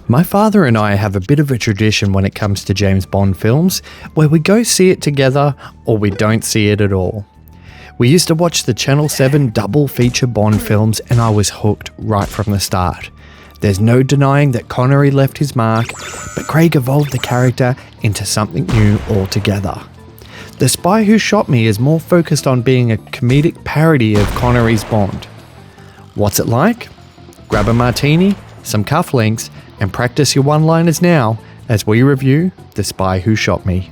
My father and I have a bit of a tradition when it comes to James Bond films, where we go see it together or we don't see it at all. We used to watch the Channel 7 double feature Bond films and I was hooked right from the start. There's no denying that Connery left his mark, but Craig evolved the character into something new altogether. The Spy Who Shot Me is more focused on being a comedic parody of Connery's Bond. What's it like? Grab a martini, some cufflinks, and practice your one-liners now as we review The Spy Who Shot Me.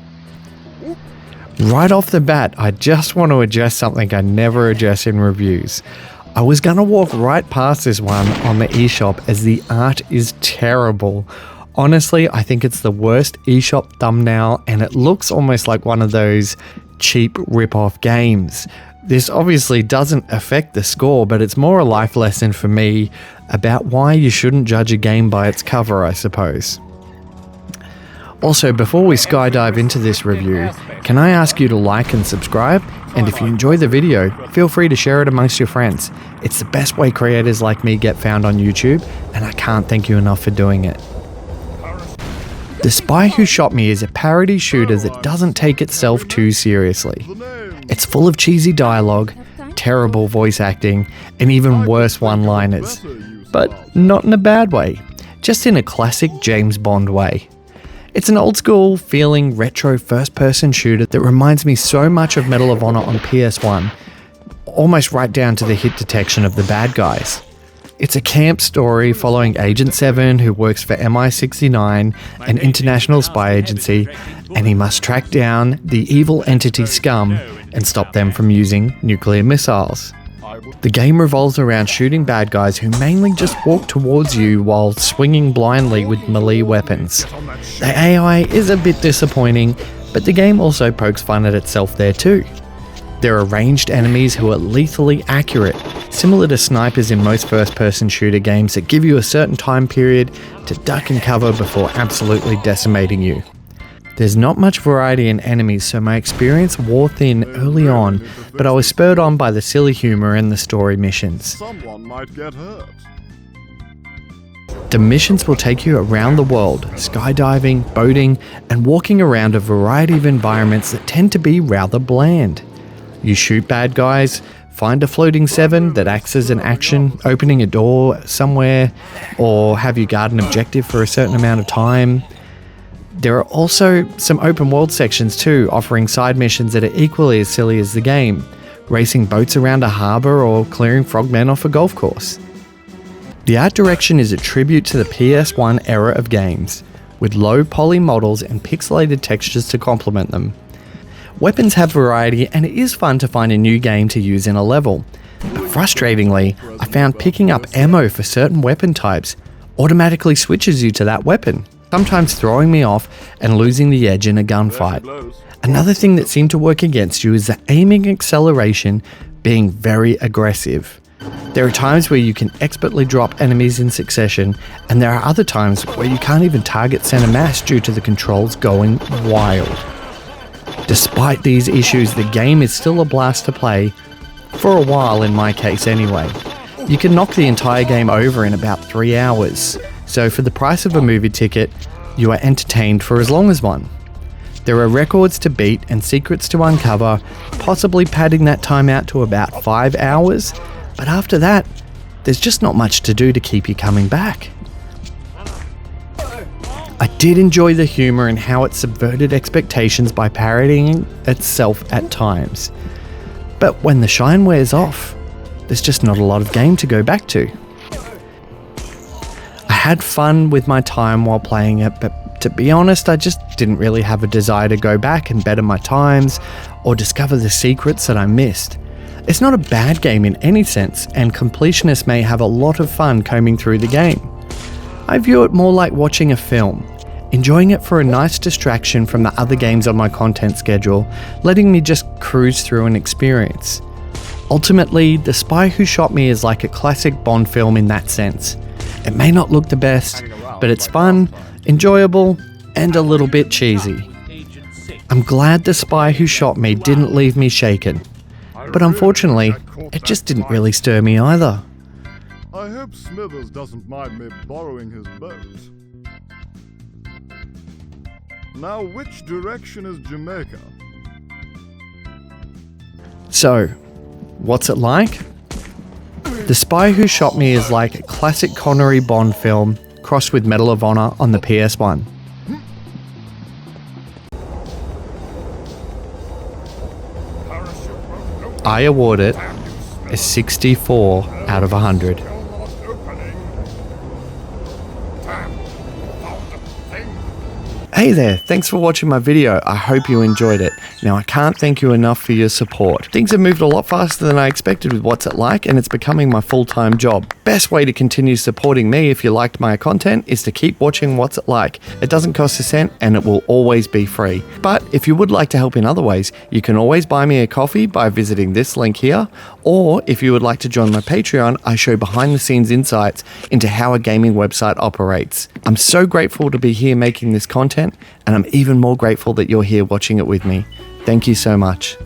Right off the bat, I just want to address something I never address in reviews. I was going to walk right past this one on the eShop as the art is terrible. Honestly, I think it's the worst eShop thumbnail and it looks almost like one of those cheap rip-off games. This obviously doesn't affect the score, but it's more a life lesson for me about why you shouldn't judge a game by its cover, I suppose. Also, before we skydive into this review, can I ask you to like and subscribe? And if you enjoy the video, feel free to share it amongst your friends. It's the best way creators like me get found on YouTube, and I can't thank you enough for doing it. The Spy Who Shot Me is a parody shooter that doesn't take itself too seriously. It's full of cheesy dialogue, terrible voice acting, and even worse one-liners. But not in a bad way, just in a classic James Bond way. It's an old-school feeling retro first-person shooter that reminds me so much of Medal of Honor on PS1, almost right down to the hit detection of the bad guys. It's a camp story following Agent 7 who works for MI69, an international spy agency, and he must track down the evil entity Scum and stop them from using nuclear missiles. The game revolves around shooting bad guys who mainly just walk towards you while swinging blindly with melee weapons. The AI is a bit disappointing, but the game also pokes fun at itself there too. There are ranged enemies who are lethally accurate, similar to snipers in most first-person shooter games that give you a certain time period to duck and cover before absolutely decimating you. There's not much variety in enemies, so my experience wore thin early on, but I was spurred on by the silly humour and the story missions. Someone might get hurt. The missions will take you around the world, skydiving, boating, and walking around a variety of environments that tend to be rather bland. You shoot bad guys, find a floating 7 that acts as an action, opening a door somewhere, or have you guard an objective for a certain amount of time. There are also some open world sections too, offering side missions that are equally as silly as the game, racing boats around a harbour or clearing frogmen off a golf course. The art direction is a tribute to the PS1 era of games, with low poly models and pixelated textures to complement them. Weapons have variety and it is fun to find a new game to use in a level, but frustratingly, I found picking up ammo for certain weapon types automatically switches you to that weapon, sometimes throwing me off and losing the edge in a gunfight. Another thing that seemed to work against you is the aiming acceleration being very aggressive. There are times where you can expertly drop enemies in succession, and there are other times where you can't even target center mass due to the controls going wild. Despite these issues, the game is still a blast to play, for a while in my case anyway. You can knock the entire game over in about 3 hours, so for the price of a movie ticket, you are entertained for as long as one. There are records to beat and secrets to uncover, possibly padding that time out to about 5 hours, but after that, there's just not much to do to keep you coming back. I did enjoy the humour and how it subverted expectations by parodying itself at times. But when the shine wears off, there's just not a lot of game to go back to. I had fun with my time while playing it, but to be honest, I just didn't really have a desire to go back and better my times or discover the secrets that I missed. It's not a bad game in any sense, and completionists may have a lot of fun combing through the game. I view it more like watching a film, enjoying it for a nice distraction from the other games on my content schedule, letting me just cruise through an experience. Ultimately, The Spy Who Shot Me is like a classic Bond film in that sense. It may not look the best, but it's fun, enjoyable, and a little bit cheesy. I'm glad The Spy Who Shot Me didn't leave me shaken, but unfortunately, it just didn't really stir me either. I hope Smithers doesn't mind me borrowing his boat. Now, which direction is Jamaica? So, what's it like? The Spy Who Shot Me is like a classic Connery Bond film crossed with Medal of Honor on the PS1. I award it a 64 out of 100. Hey there, thanks for watching my video. I hope you enjoyed it. Now, I can't thank you enough for your support. Things have moved a lot faster than I expected with What's It Like, and it's becoming my full-time job. Best way to continue supporting me if you liked my content is to keep watching What's It Like. It doesn't cost a cent and it will always be free. But if you would like to help in other ways, you can always buy me a coffee by visiting this link here, or if you would like to join my Patreon, I show behind-the-scenes insights into how a gaming website operates. I'm so grateful to be here making this content, and I'm even more grateful that you're here watching it with me. Thank you so much.